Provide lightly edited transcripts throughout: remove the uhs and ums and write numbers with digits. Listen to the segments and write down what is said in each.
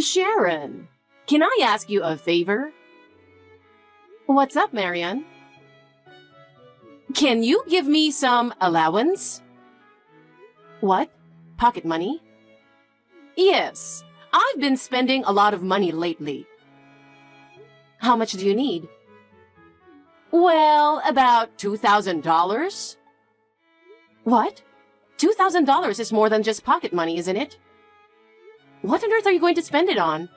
Sharon, can I ask you a favor? What's up, Marian? Can you give me some allowance? What? Pocket money? Yes, I've been spending a lot of money lately. How much do you need? Well, about $2,000. What? $2,000 is more than just pocket money, isn't it? What on earth are you going to spend it on?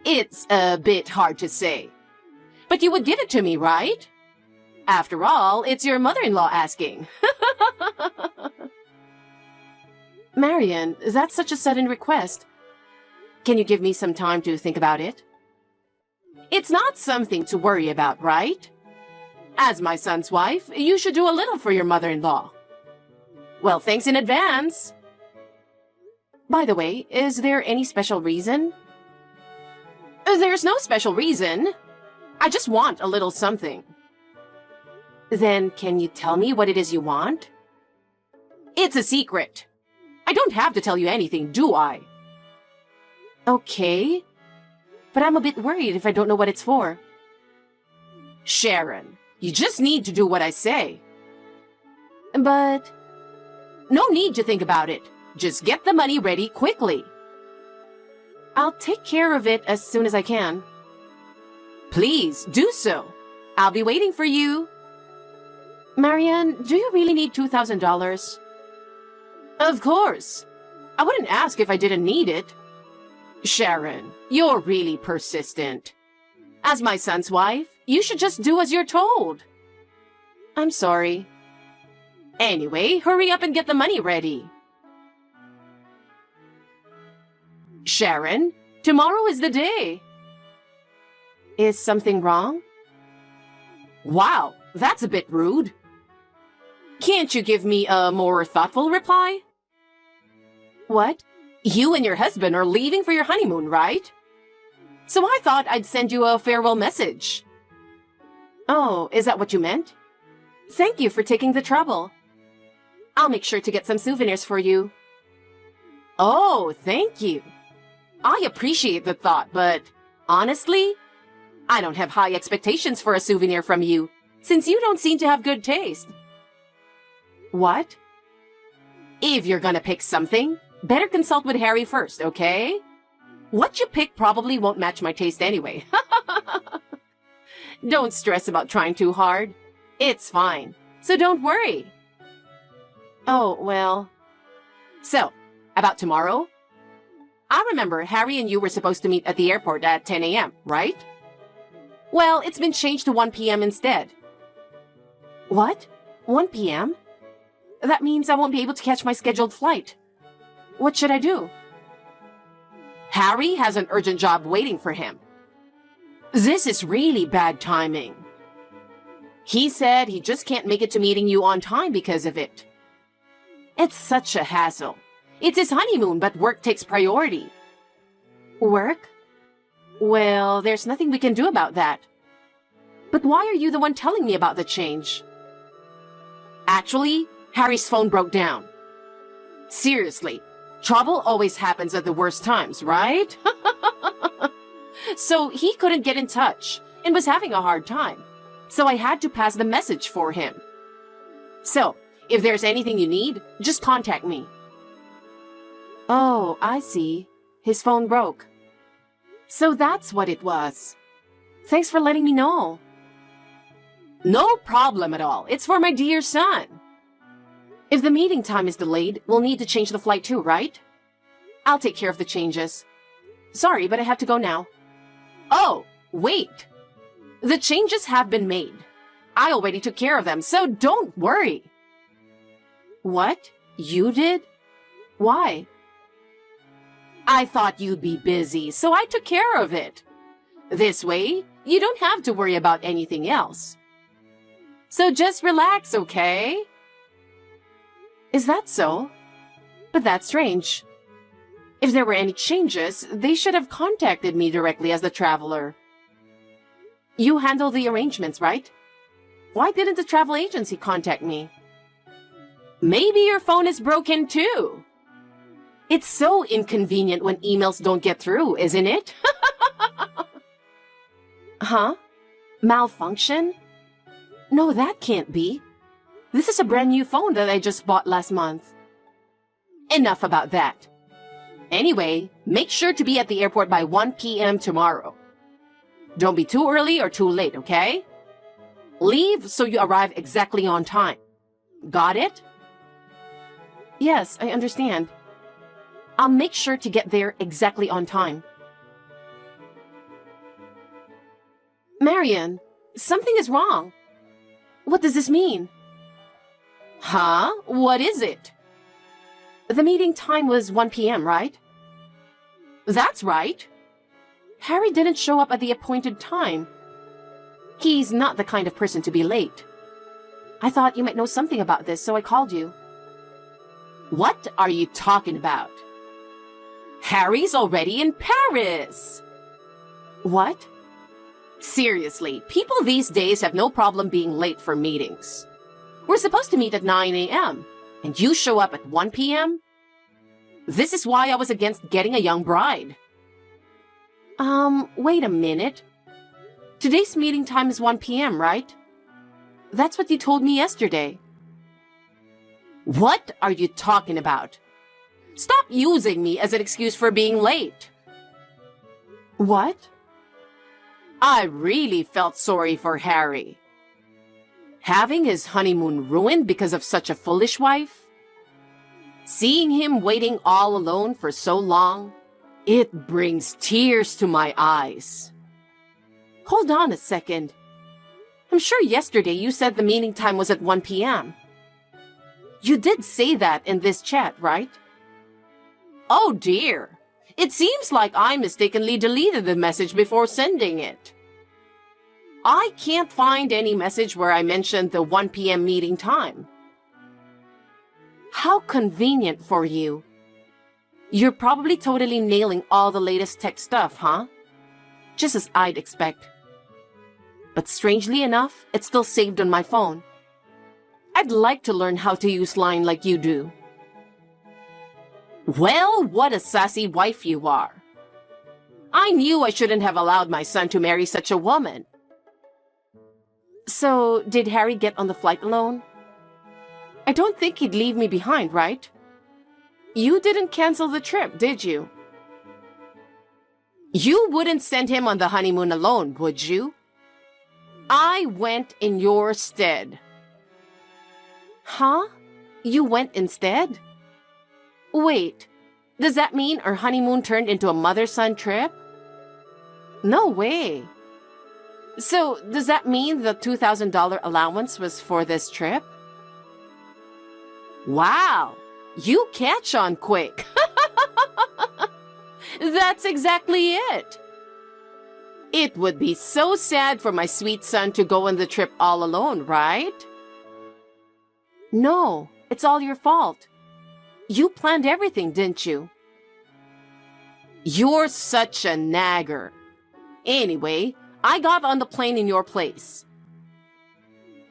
It's a bit hard to say. But you would give it to me, right? After all, it's your mother-in-law asking. Marian, that's such a sudden request. Can you give me some time to think about it? It's not something to worry about, right? As my son's wife, you should do a little for your mother-in-law. Well, thanks in advance. By the way, is there any special reason? There's no special reason. I just want a little something. Then can you tell me what it is you want? It's a secret. I don't have to tell you anything, do I? Okay, but I'm a bit worried if I don't know what it's for. Sharon, you just need to do what I say. But no need to think about it. Just get the money ready quickly. I'll take care of it as soon as I can. Please, do so. I'll be waiting for you. Marianne, do you really need $2,000? Of course. I wouldn't ask if I didn't need it. Sharon, you're really persistent. As my son's wife, you should just do as you're told. I'm sorry. Anyway, hurry up and get the money ready. Sharon, tomorrow is the day. Is something wrong? Wow, that's a bit rude. Can't you give me a more thoughtful reply? What? You and your husband are leaving for your honeymoon, right? So I thought I'd send you a farewell message. Oh, is that what you meant? Thank you for taking the trouble. I'll make sure to get some souvenirs for you. Oh, thank you. I appreciate the thought, but honestly, I don't have high expectations for a souvenir from you, since you don't seem to have good taste. What? If you're gonna pick something, better consult with Harry first, okay? What you pick probably won't match my taste anyway. Don't stress about trying too hard. It's fine, so don't worry. Oh, well. So, about tomorrow? I remember Harry and you were supposed to meet at the airport at 10 a.m., right? Well, it's been changed to 1 p.m. instead. What? 1 p.m.? That means I won't be able to catch my scheduled flight. What should I do? Harry has an urgent job waiting for him. This is really bad timing. He said he just can't make it to meeting you on time because of it. It's such a hassle. It's his honeymoon, but work takes priority. Work? Well, there's nothing we can do about that. But why are you the one telling me about the change? Actually, Harry's phone broke down. Seriously, trouble always happens at the worst times, right? So he couldn't get in touch and was having a hard time. So I had to pass the message for him. So, if there's anything you need, just contact me. Oh, I see. His phone broke. So that's what it was. Thanks for letting me know. No problem at all. It's for my dear son. If the meeting time is delayed, we'll need to change the flight too, right? I'll take care of the changes. Sorry, but I have to go now. Oh, wait. The changes have been made. I already took care of them, so don't worry. What? You did? Why? I thought you'd be busy, so I took care of it. This way, you don't have to worry about anything else. So just relax, okay? Is that so? But that's strange. If there were any changes, they should have contacted me directly as the traveler. You handle the arrangements, right? Why didn't the travel agency contact me? Maybe your phone is broken too. It's so inconvenient when emails don't get through, isn't it? Huh? Malfunction? No, that can't be. This is a brand new phone that I just bought last month. Enough about that. Anyway, make sure to be at the airport by 1 p.m. tomorrow. Don't be too early or too late, okay? Leave so you arrive exactly on time. Got it? Yes, I understand. I'll make sure to get there exactly on time. Marian, something is wrong. What does this mean? Huh? What is it? The meeting time was 1 p.m., right? That's right. Harry didn't show up at the appointed time. He's not the kind of person to be late. I thought you might know something about this, so I called you. What are you talking about? Harry's already in Paris! What? Seriously, people these days have no problem being late for meetings. We're supposed to meet at 9 a.m., and you show up at 1 p.m.? This is why I was against getting a young bride. Wait a minute. Today's meeting time is 1 p.m., right? That's what you told me yesterday. What are you talking about? Stop using me as an excuse for being late. What? I really felt sorry for Harry. Having his honeymoon ruined because of such a foolish wife? Seeing him waiting all alone for so long, it brings tears to my eyes. Hold on a second. I'm sure yesterday you said the meeting time was at 1 p.m. You did say that in this chat, right? Oh dear. It seems like I mistakenly deleted the message before sending it. I can't find any message where I mentioned the 1 p.m. meeting time. How convenient for you. You're probably totally nailing all the latest tech stuff, huh? Just as I'd expect. But strangely enough, it's still saved on my phone. I'd like to learn how to use Line like you do. Well, what a sassy wife you are. I knew I shouldn't have allowed my son to marry such a woman. So, did Harry get on the flight alone? I don't think he'd leave me behind, right? You didn't cancel the trip, did you? You wouldn't send him on the honeymoon alone, would you? I went in your stead. Huh? You went instead? Wait, does that mean our honeymoon turned into a mother-son trip? No way. So, does that mean the $2,000 allowance was for this trip? Wow, you catch on quick. That's exactly it. It would be so sad for my sweet son to go on the trip all alone, right? No, it's all your fault. You planned everything, didn't you? You're such a nagger. Anyway, I got on the plane in your place.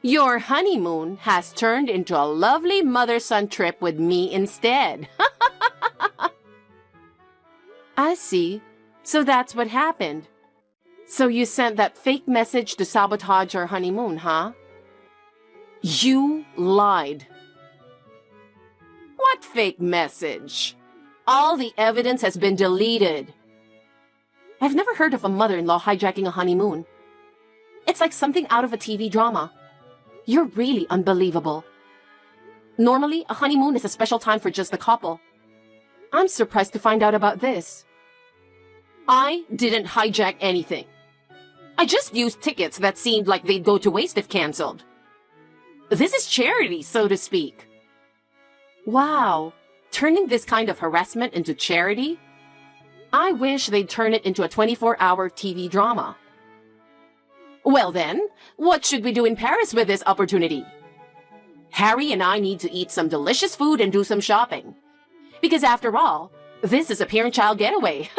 Your honeymoon has turned into a lovely mother-son trip with me instead. I see. So that's what happened. So you sent that fake message to sabotage our honeymoon, huh? You lied. What fake message? All the evidence has been deleted. I've never heard of a mother-in-law hijacking a honeymoon. It's like something out of a TV drama. You're really unbelievable. Normally, a honeymoon is a special time for just the couple. I'm surprised to find out about this. I didn't hijack anything. I just used tickets that seemed like they'd go to waste if canceled. This is charity, so to speak. Wow, turning this kind of harassment into charity? I wish they'd turn it into a 24-hour TV drama. Well then, what should we do in Paris with this opportunity? Harry and I need to eat some delicious food and do some shopping. Because after all, this is a parent-child getaway.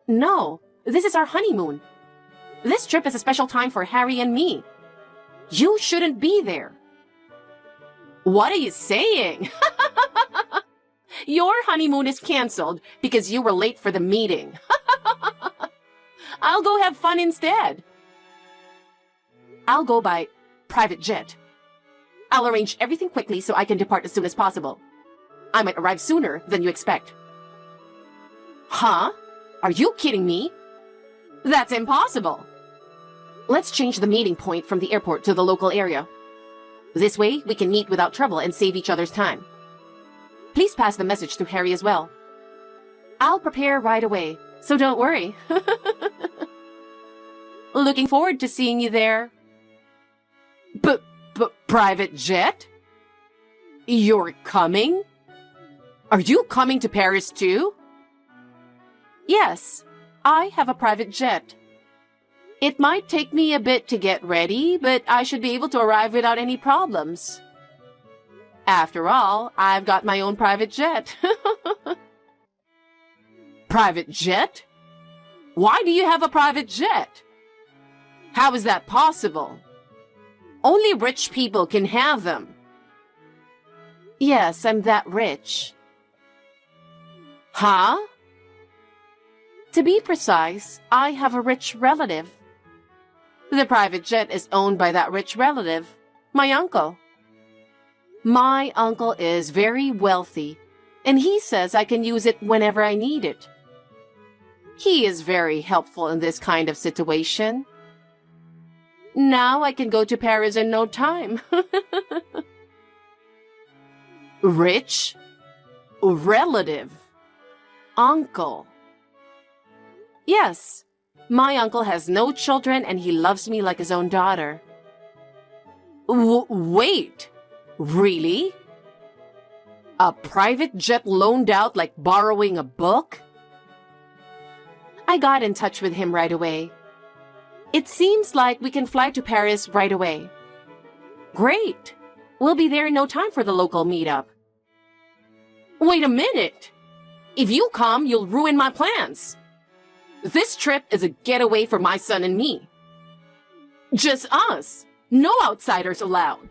No, this is our honeymoon. This trip is a special time for Harry and me. You shouldn't be there. What are you saying? Your honeymoon is canceled because you were late for the meeting. I'll go have fun instead. I'll go by private jet. I'll arrange everything quickly so I can depart as soon as possible. I might arrive sooner than you expect. Huh? Are you kidding me? That's impossible. Let's change the meeting point from the airport to the local area. This way, we can meet without trouble and save each other's time. Please pass the message to Harry as well. I'll prepare right away, so don't worry. Looking forward to seeing you there. Private jet? You're coming? Are you coming to Paris too? Yes, I have a private jet. It might take me a bit to get ready, but I should be able to arrive without any problems. After all, I've got my own private jet. Private jet? Why do you have a private jet? How is that possible? Only rich people can have them. Yes, I'm that rich. Huh? To be precise, I have a rich relative. The private jet is owned by that rich relative, my uncle. My uncle is very wealthy, and he says I can use it whenever I need it. He is very helpful in this kind of situation. Now I can go to Paris in no time. Rich? Relative? Uncle? Yes, my uncle has no children and he loves me like his own daughter. Wait, really? A private jet loaned out like borrowing a book? I got in touch with him right away. It seems like we can fly to Paris right away. Great! We'll be there in no time for the local meetup. Wait a minute! If you come, you'll ruin my plans. This trip is a getaway for my son and me. Just us. No outsiders allowed.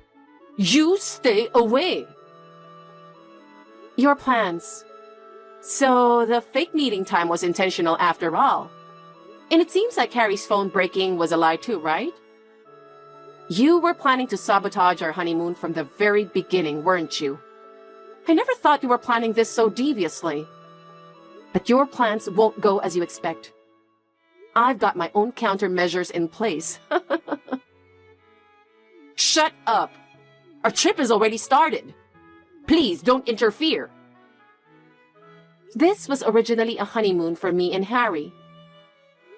You stay away. Your plans. So the fake meeting time was intentional after all. And it seems like Harry's phone breaking was a lie too, right? You were planning to sabotage our honeymoon from the very beginning, weren't you? I never thought you were planning this so deviously. But your plans won't go as you expect. I've got my own countermeasures in place. Shut up! Our trip is already started. Please don't interfere. This was originally a honeymoon for me and Harry.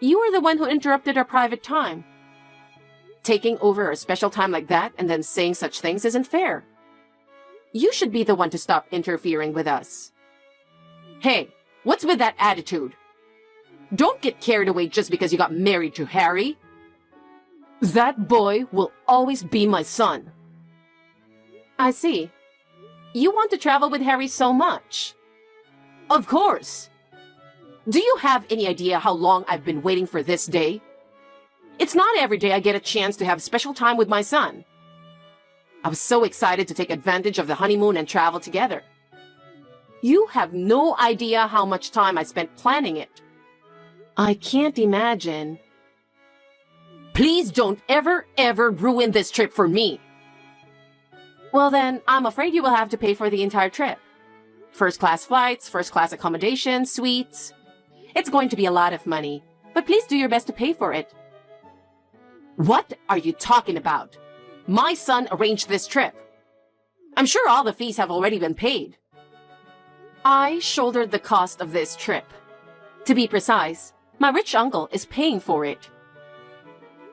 You were the one who interrupted our private time. Taking over a special time like that and then saying such things isn't fair. You should be the one to stop interfering with us. Hey, what's with that attitude? Don't get carried away just because you got married to Harry. That boy will always be my son. I see. You want to travel with Harry so much. Of course. Do you have any idea how long I've been waiting for this day? It's not every day I get a chance to have special time with my son. I was so excited to take advantage of the honeymoon and travel together. You have no idea how much time I spent planning it. I can't imagine. Please don't ever ruin this trip for me. Well then, I'm afraid you will have to pay for the entire trip. First-class flights, first-class accommodation, suites. It's going to be a lot of money, but please do your best to pay for it. What are you talking about? My son arranged this trip. I'm sure all the fees have already been paid. I shouldered the cost of this trip. To be precise, my rich uncle is paying for it.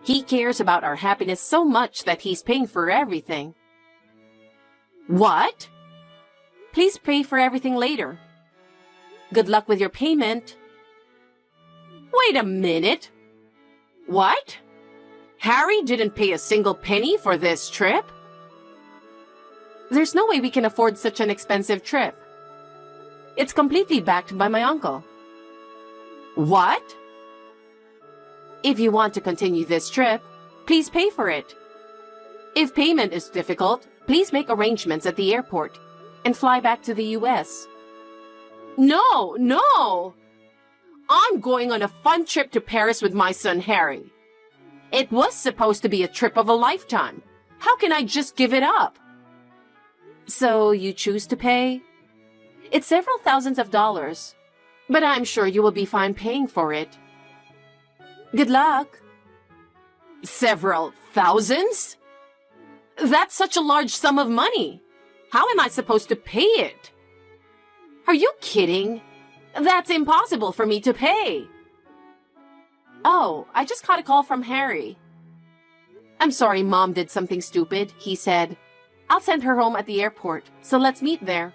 He cares about our happiness so much that he's paying for everything. What? Please pay for everything later. Good luck with your payment. Wait a minute. What? Harry didn't pay a single penny for this trip? There's no way we can afford such an expensive trip. It's completely backed by my uncle. What? If you want to continue this trip, please pay for it. If payment is difficult, please make arrangements at the airport and fly back to the US. No, no! I'm going on a fun trip to Paris with my son Harry. It was supposed to be a trip of a lifetime. How can I just give it up? So you choose to pay? It's several thousands of dollars, but I'm sure you will be fine paying for it. Good luck. Several thousands? That's such a large sum of money. How am I supposed to pay it? Are you kidding? That's impossible for me to pay. Oh, I just got a call from Harry. I'm sorry Mom did something stupid, he said. I'll send her home at the airport, so let's meet there.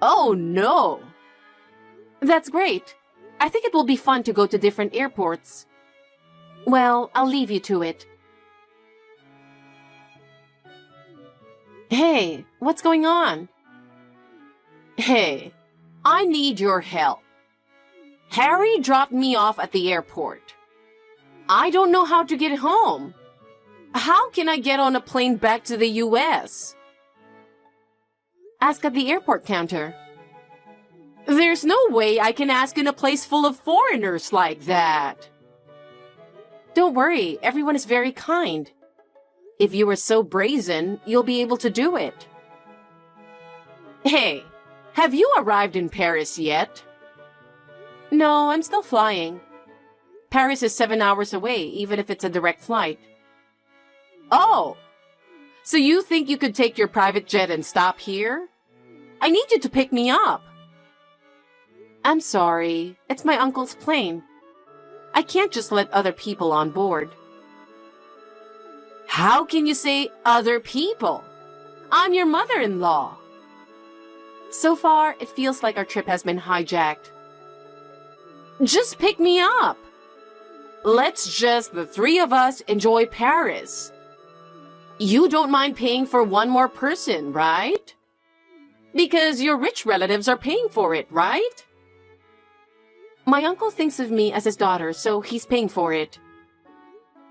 Oh, no. That's great. I think it will be fun to go to different airports. Well, I'll leave you to it. Hey, what's going on? Hey, I need your help. Harry dropped me off at the airport. I don't know how to get home. How can I get on a plane back to the US? Ask at the airport counter. There's no way I can ask in a place full of foreigners like that. Don't worry, everyone is very kind. If you are so brazen, you'll be able to do it. Hey, have you arrived in Paris yet? No, I'm still flying. Paris is 7 hours away, even if it's a direct flight. Oh, so you think you could take your private jet and stop here? I need you to pick me up. I'm sorry, it's my uncle's plane. I can't just let other people on board. How can you say other people? I'm your mother-in-law. So far, it feels like our trip has been hijacked. Just pick me up. Let's just, the three of us, enjoy Paris. You don't mind paying for one more person, right? Because your rich relatives are paying for it, right? My uncle thinks of me as his daughter, so he's paying for it.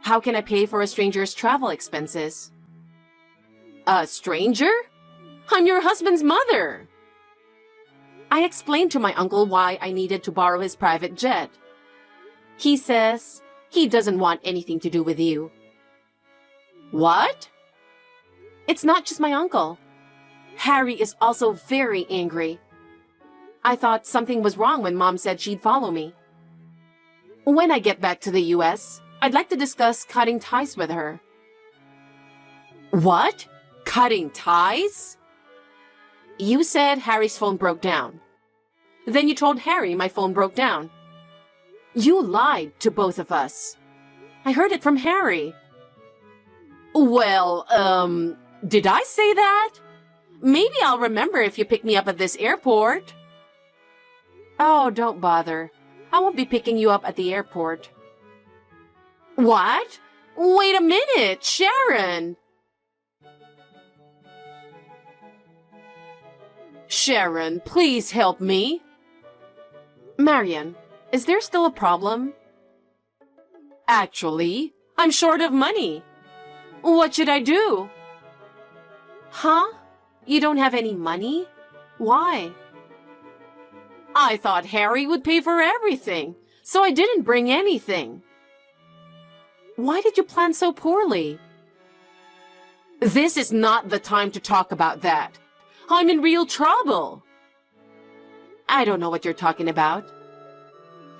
How can I pay for a stranger's travel expenses? A stranger? I'm your husband's mother. I explained to my uncle why I needed to borrow his private jet. He says he doesn't want anything to do with you. What? It's not just my uncle. Harry is also very angry. I thought something was wrong when Mom said she'd follow me. When I get back to the US, I'd like to discuss cutting ties with her. What? Cutting ties? You said Harry's phone broke down. Then you told Harry my phone broke down. You lied to both of us. I heard it from Harry. Well, did I say that? Maybe I'll remember if you pick me up at this airport. Oh, don't bother. I won't be picking you up at the airport. What? Wait a minute, Sharon! Sharon, please help me. Marion, is there still a problem? Actually, I'm short of money. What should I do? Huh? You don't have any money? Why? I thought Harry would pay for everything, so I didn't bring anything. Why did you plan so poorly? This is not the time to talk about that. I'm in real trouble. I don't know what you're talking about.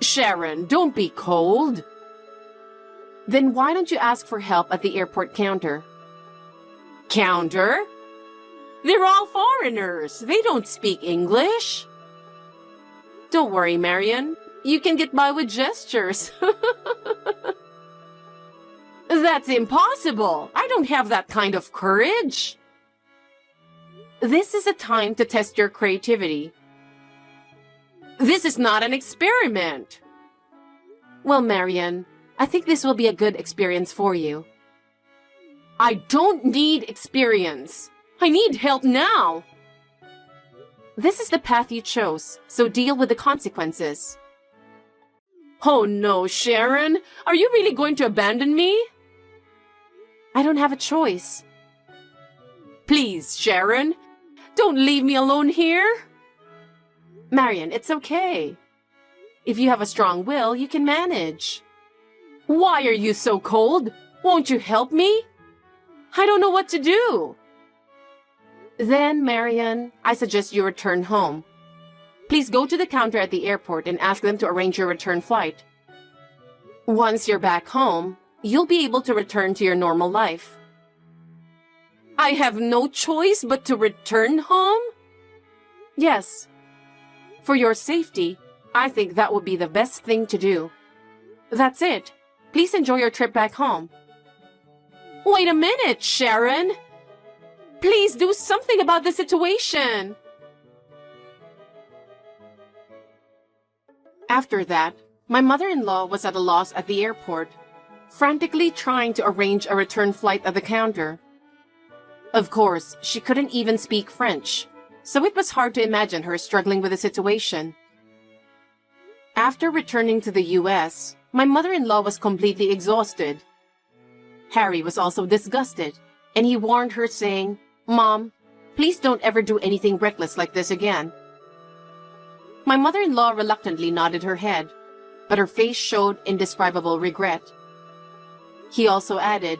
Sharon, don't be cold. Then why don't you ask for help at the airport counter? Counter? They're all foreigners. They don't speak English. Don't worry, Marion. You can get by with gestures. That's impossible. I don't have that kind of courage. This is a time to test your creativity. This is not an experiment. Well, Marion, I think this will be a good experience for you. I don't need experience. I need help now. This is the path you chose, so deal with the consequences. Oh no, Sharon! Are you really going to abandon me? I don't have a choice. Please, Sharon, don't leave me alone here. Marian, it's okay. If you have a strong will, you can manage. Why are you so cold? Won't you help me? I don't know what to do. Then, Marian, I suggest you return home. Please go to the counter at the airport and ask them to arrange your return flight. Once you're back home, you'll be able to return to your normal life. I have no choice but to return home? Yes. For your safety, I think that would be the best thing to do. That's it. Please enjoy your trip back home. Wait a minute, Sharon! Please do something about the situation! After that, my mother-in-law was at a loss at the airport, frantically trying to arrange a return flight at the counter. Of course, she couldn't even speak French, so it was hard to imagine her struggling with the situation. After returning to the US, my mother-in-law was completely exhausted. Harry was also disgusted, and he warned her saying, "Mom, please don't ever do anything reckless like this again." My mother-in-law reluctantly nodded her head, but her face showed indescribable regret. He also added,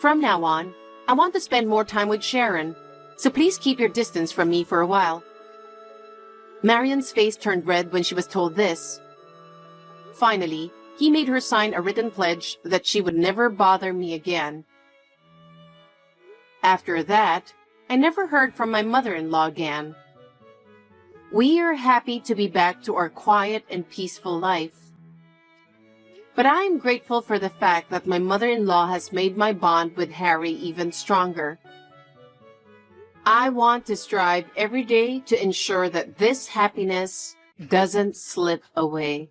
"From now on, I want to spend more time with Sharon, so please keep your distance from me for a while." Marian's face turned red when she was told this. Finally, he made her sign a written pledge that she would never bother me again. After that, I never heard from my mother-in-law again. We are happy to be back to our quiet and peaceful life. But I am grateful for the fact that my mother-in-law has made my bond with Harry even stronger. I want to strive every day to ensure that this happiness doesn't slip away.